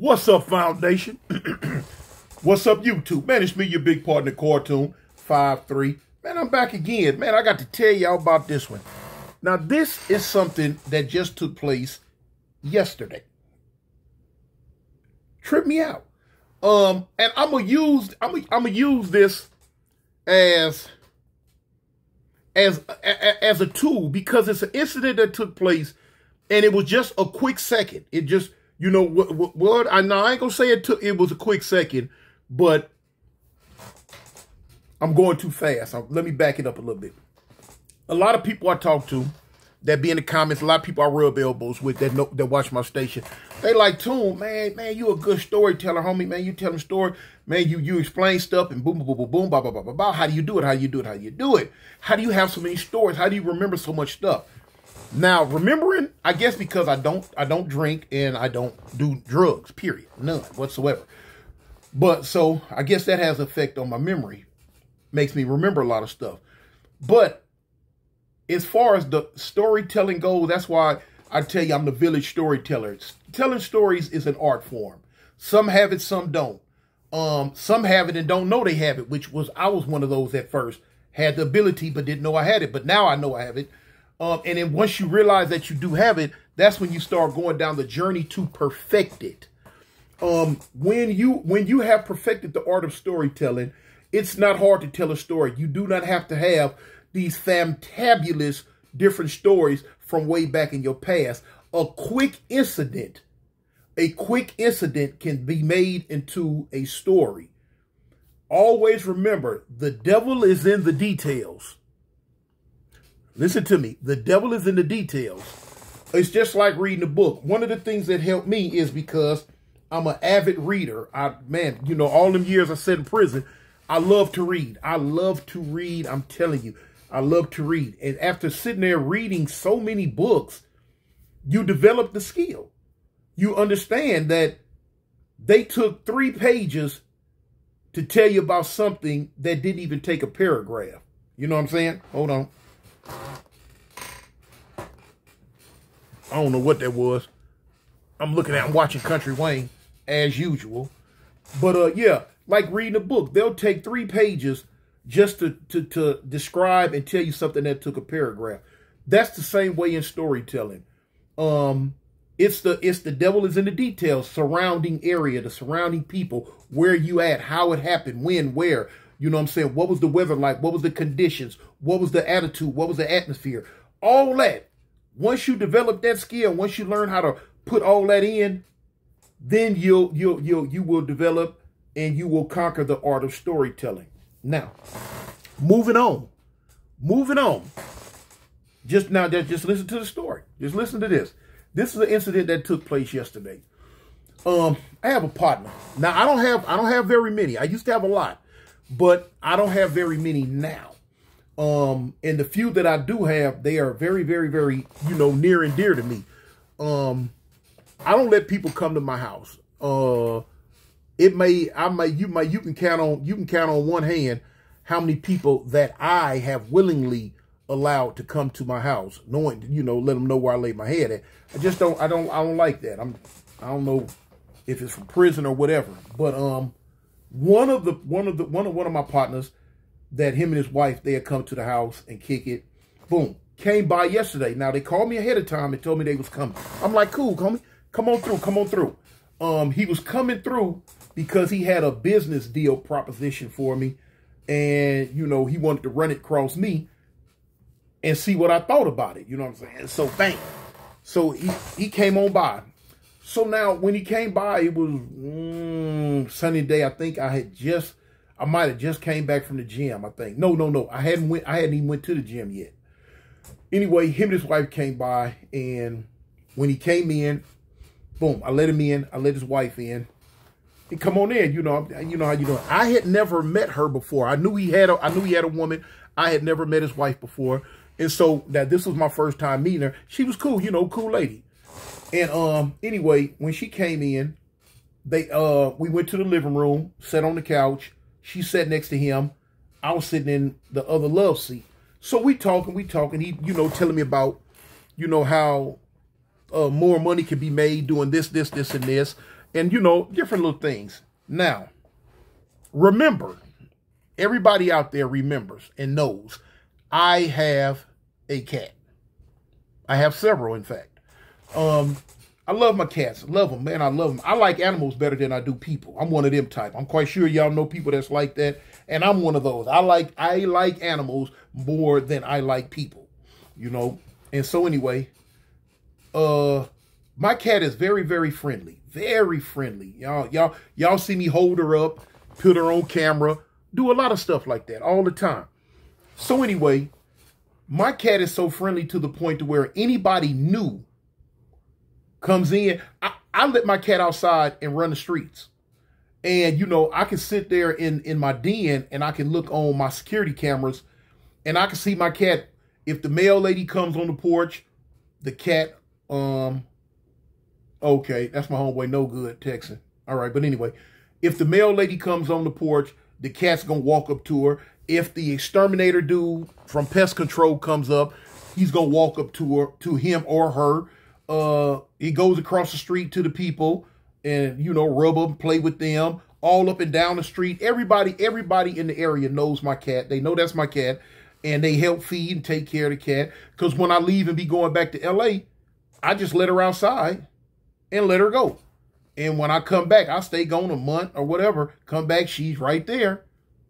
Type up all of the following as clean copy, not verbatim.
What's up, Foundation? What's up, YouTube? Man, it's me, your big partner, Cartoon 53. Man, I'm back again. Man, I got to tell y'all about this one. Now, this is something that just took place yesterday. Tripped me out. And I'm gonna use this as a tool because it's an incident that took place, and it was just a quick second. It just, you know what? I ain't gonna say it was a quick second, but I'm going too fast. Let me back it up a little bit. A lot of people I talk to that be in the comments, a lot of people I rub elbows with that watch my station. They like, Toon, man, you a good storyteller, homie, man. You tell them story, man. You explain stuff and boom, boom, boom, boom, blah, blah, blah, blah, blah. How do you do it? How do you do it? How do you do it? How do you have so many stories? How do you remember so much stuff? Now, remembering, I guess because I don't drink and I don't do drugs, period. None whatsoever. But so I guess that has an effect on my memory. Makes me remember a lot of stuff. But as far as the storytelling goes, that's why I tell you I'm the village storyteller. Telling stories is an art form. Some have it, some don't. Some have it and don't know they have it, I was one of those at first. Had the ability but didn't know I had it. But now I know I have it. And then once you realize that you do have it, that's when you start going down the journey to perfect it. When you have perfected the art of storytelling, it's not hard to tell a story. You do not have to have these fantabulous different stories from way back in your past. A quick incident can be made into a story. Always remember, the devil is in the details. Listen to me. The devil is in the details. It's just like reading a book. One of the things that helped me is because I'm an avid reader. Man, you know, all them years I sat in prison, I love to read. I love to read. I'm telling you, I love to read. And after sitting there reading so many books, you develop the skill. You understand that they took 3 pages to tell you about something that didn't even take a paragraph. You know what I'm saying? Hold on. I don't know what that was. I'm watching Country Wayne as usual. But yeah, like reading a book, they'll take 3 pages just to describe and tell you something that took a paragraph. That's the same way in storytelling. It's the devil is in the details, surrounding area, the surrounding people, where you at, how it happened, when, where. You know what I'm saying? What was the weather like? What was the conditions? What was the attitude? What was the atmosphere? All that. Once you develop that skill, once you learn how to put all that in, then you will develop and you will conquer the art of storytelling. Now, moving on. Just listen to the story. Just listen to this. This is an incident that took place yesterday. I have a partner. Now, I don't have very many. I used to have a lot, but I don't have very many now. And the few that I do have, they are very, very, very, near and dear to me. I don't let people come to my house. You can count on one hand how many people that I have willingly allowed to come to my house, knowing, let them know where I lay my head at. I don't like that. I don't know if it's from prison or whatever, but one of my partners, that him and his wife, they had come to the house and kick it. Boom. Came by yesterday. Now, they called me ahead of time and told me they was coming. I'm like, cool, homie. Come on through. He was coming through because he had a business deal proposition for me. And, he wanted to run it across me and see what I thought about it. You know what I'm saying? So, bang. So, he came on by. So, now, when he came by, it was sunny day. I think I might have just came back from the gym, I think. No. I hadn't even went to the gym yet. Anyway, him and his wife came by, and when he came in, boom, I let him in. I let his wife in. And come on in, you know how you doing. I had never met her before. I knew he had a woman. I had never met his wife before. And so that this was my first time meeting her. She was cool, cool lady. And anyway, when she came in, we went to the living room, sat on the couch. She sat next to him. I was sitting in the other love seat. So we talking. He, telling me about, how more money can be made doing this, and this. And, you know, different little things. Now, remember, everybody out there remembers and knows I have a cat. I have several, in fact. I love my cats. I love them, man. I love them. I like animals better than I do people. I'm one of them type. I'm quite sure y'all know people that's like that. And I'm one of those. I like animals more than I like people, you know. And so anyway, my cat is very, very friendly. Very friendly. Y'all see me hold her up, put her on camera, do a lot of stuff like that all the time. So anyway, my cat is so friendly to the point to where anybody new comes in. I let my cat outside and run the streets. And, you know, I can sit there in my den and I can look on my security cameras and I can see my cat. If the mail lady comes on the porch, the cat, okay, that's my homeboy, no good, texting. All right, but anyway, if the mail lady comes on the porch, the cat's going to walk up to her. If the exterminator dude from pest control comes up, he's going to walk up to him or her. He goes across the street to the people and, you know, rub them, play with them, all up and down the street. Everybody in the area knows my cat. They know that's my cat, and they help feed and take care of the cat. Because when I leave and be going back to L.A., I just let her outside and let her go. And when I come back, I stay gone a month or whatever. Come back, she's right there.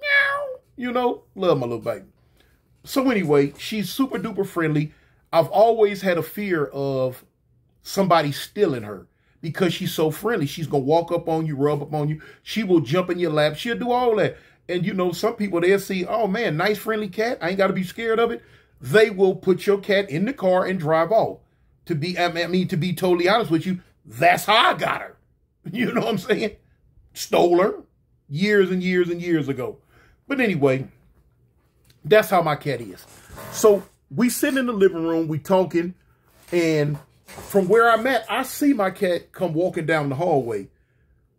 Meow. You know, love my little baby. So anyway, she's super duper friendly. I've always had a fear of somebody stealing her because she's so friendly. She's going to walk up on you, rub up on you. She will jump in your lap. She'll do all that. And, you know, some people, they'll see, oh, man, nice, friendly cat. I ain't got to be scared of it. They will put your cat in the car and drive off. To be totally honest with you, that's how I got her. You know what I'm saying? Stole her years and years and years ago. But anyway, that's how my cat is. So we sitting in the living room, we talking, and from where I'm at, I see my cat come walking down the hallway.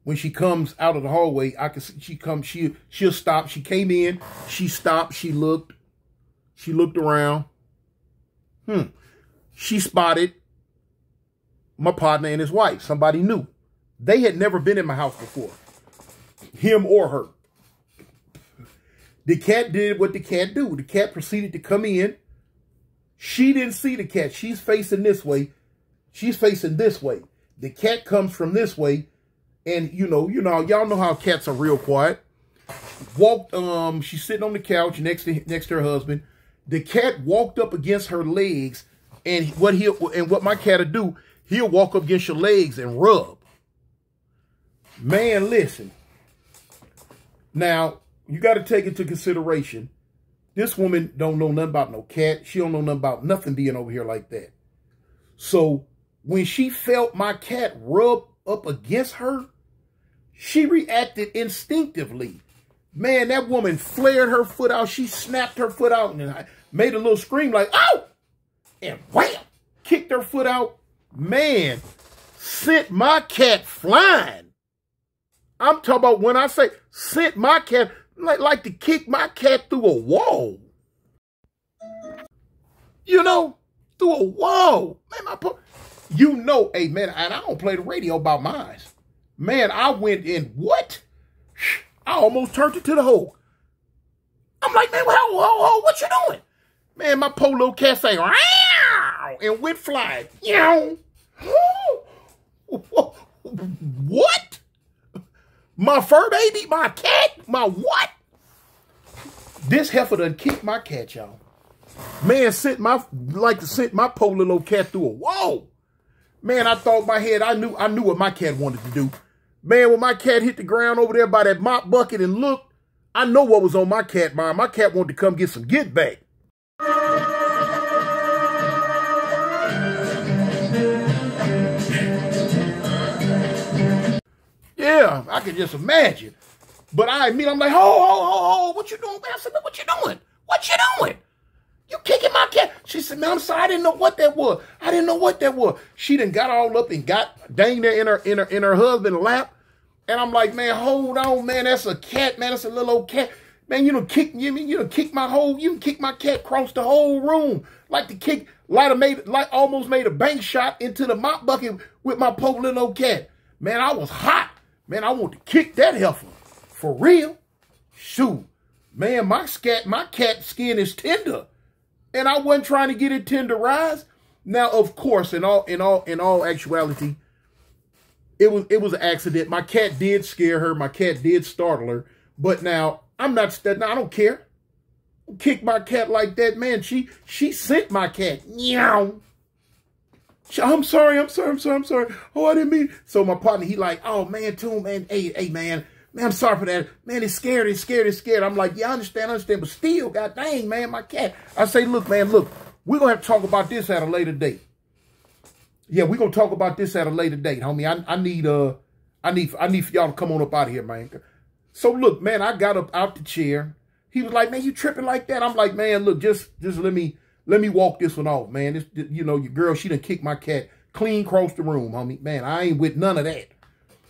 When she comes out of the hallway, I can see she'll stop. She came in, she stopped, she looked around. She spotted my partner and his wife, somebody new. They had never been in my house before, him or her. The cat did what the cat do. The cat proceeded to come in. She didn't see the cat. She's facing this way. She's facing this way. The cat comes from this way. And, you know, y'all know how cats are real quiet. She's sitting on the couch next to her husband. The cat walked up against her legs. And what my cat'll do, he'll walk up against your legs and rub. Man, listen. Now, you got to take into consideration, this woman don't know nothing about no cat. She don't know nothing about nothing being over here like that. So when she felt my cat rub up against her, she reacted instinctively. Man, that woman flared her foot out. She snapped her foot out and made a little scream like, "Oh!" And wham! Kicked her foot out. Man, sent my cat flying. I'm talking about when I say sent my cat, like to kick my cat through a wall. You know, through a wall. Man, you know, hey, man, and I don't play the radio about mine. Man, I went in, what? I almost turned it to the hole. I'm like, man, whoa, what you doing? Man, my poor little cat say, "Row," and went flying. What? My fur baby? My cat? My what? This heifer done kicked my cat, y'all. Man, sent my poor little cat through a wall. Man, I thought in my head, I knew what my cat wanted to do. Man, when my cat hit the ground over there by that mop bucket and looked, I know what was on my cat mind. My cat wanted to come get some get back. Yeah, I can just imagine. But I admit, I'm like, oh, what you doing? I said, what you doing? What you doing? You kicking my cat? She said, man, I'm sorry, I didn't know what that was. She done got all up and got dang there in her husband's lap. And I'm like, man, hold on, man, that's a cat, man, that's a little old cat. Man, you done kick my cat across the whole room. Almost made a bank shot into the mop bucket with my poor little old cat. Man, I was hot. Man, I want to kick that heifer. For real. Shoot. Man, my cat skin is tender. And I wasn't trying to get it tenderized. Now, of course, in all actuality, it was an accident. My cat did scare her. My cat did startle her. But now, I don't care. Kick my cat like that, man. She sent my cat. Meow. I'm sorry. Oh, I didn't mean. So my partner, he like, oh man, too, man. Hey, man, I'm sorry for that. Man, it's scared. I'm like, yeah, I understand, but still, god dang, man, my cat. I say, look, man, we're gonna have to talk about this at a later date. Yeah, we're gonna talk about this at a later date, homie. I need for y'all to come on up out of here, man. So look, man, I got up out the chair. He was like, man, you tripping like that? I'm like, man, look, just let me walk this one off, man. This, your girl, she done kicked my cat clean across the room, homie. Man, I ain't with none of that.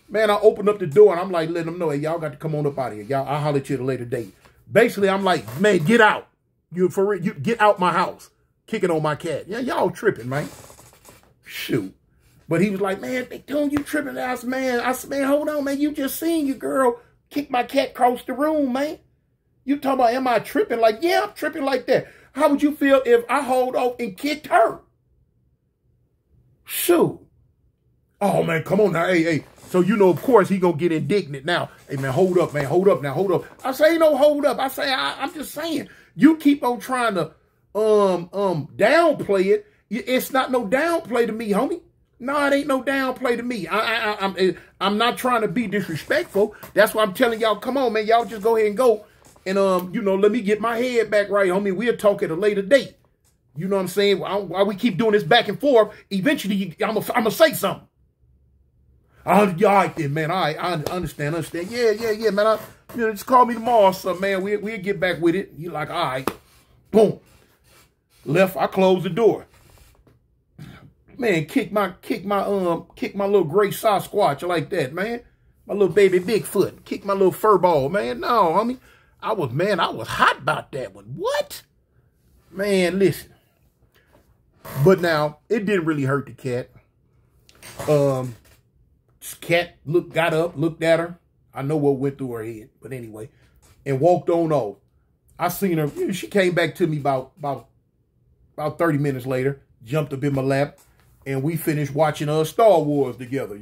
Man, I opened up the door and I'm like, letting them know, hey, y'all got to come on up out of here. Y'all, I'll holler at you at a later date. Basically, I'm like, man, get out. You get out my house. Kicking on my cat. Yeah, y'all tripping, man. Shoot. But he was like, man, they doing you tripping. I said, man, hold on, man. You just seen your girl kick my cat across the room, man. You talking about, am I tripping? Like, yeah, I'm tripping like that. How would you feel if I hold off and kicked her? Shoot. Oh, man, come on now. Hey. So, of course, he going to get indignant now. Hey, man, hold up, man. Hold up. I say, no, hold up. I say, I'm just saying. You keep on trying to downplay it. It's not no downplay to me, homie. No, it ain't no downplay to me. I'm not trying to be disrespectful. That's why I'm telling y'all, come on, man. Y'all just go ahead and go. And, let me get my head back right, homie. We'll talk at a later date. You know what I'm saying? While we keep doing this back and forth, eventually I'm going to say something. All right then, man. All right, I understand. Yeah, man. Just call me tomorrow or something, man. We'll get back with it. You like, all right. Boom. Left, I closed the door. Man, kick my little gray Sasquatch like that, man. My little baby Bigfoot. Kick my little fur ball, man. No, homie. I was hot about that one. What? Man, listen. But now, it didn't really hurt the cat. Cat got up, looked at her. I know what went through her head, but anyway, and walked on off. I seen her. She came back to me about 30 minutes later, jumped up in my lap, and we finished watching Star Wars together,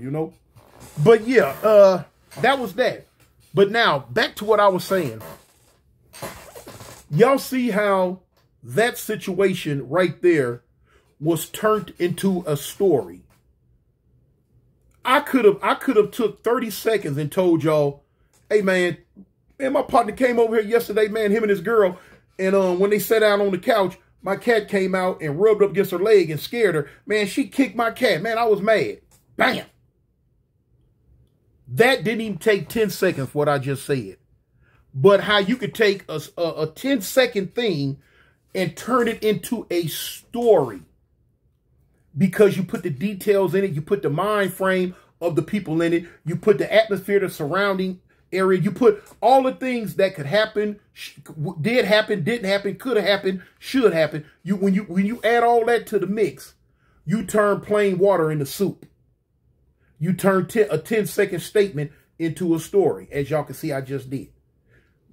But yeah, that was that. But now, back to what I was saying. Y'all see how that situation right there was turned into a story. I could have took 30 seconds and told y'all, hey man, my partner came over here yesterday, man, him and his girl, and when they sat down on the couch, my cat came out and rubbed up against her leg and scared her. Man, she kicked my cat. Man, I was mad. Bam. That didn't even take 10 seconds, what I just said. But how you could take a 10-second thing and turn it into a story. Because you put the details in it. You put the mind frame of the people in it. You put the atmosphere, the surrounding area. You put all the things that could happen, did happen, didn't happen, could have happened, should happen. When you add all that to the mix, you turn plain water into soup. You turn a 10-second statement into a story, as y'all can see I just did.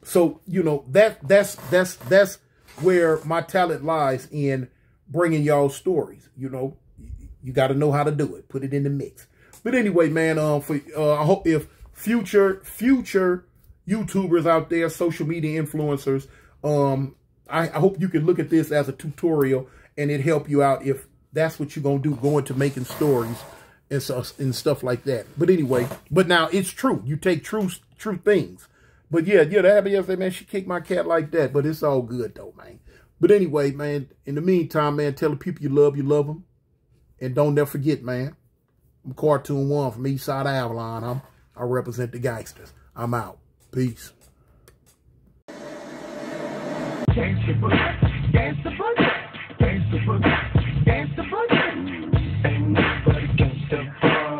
So, that's where my talent lies, in bringing y'all stories. You got to know how to do it. Put it in the mix. But anyway, man, I hope if future YouTubers out there, social media influencers, I hope you can look at this as a tutorial and it help you out if that's what you're going to do, go into making stories and stuff like that. But anyway, but now it's true. You take true things. But yeah, that happened yesterday, man. She kicked my cat like that, but it's all good though, man. But anyway, man, in the meantime, man, tell the people you love them. And don't never forget, man, I'm Cartoon One from East Side Avalon. I represent the gangsters. I'm out. Peace. Gangsta boogie, gangsta boogie, gangsta boogie, gangsta boogie. Ain't nobody gangsta boogie.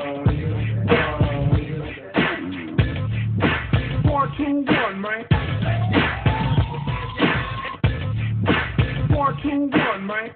4, 2, 1, man. 4, 2, 1, man.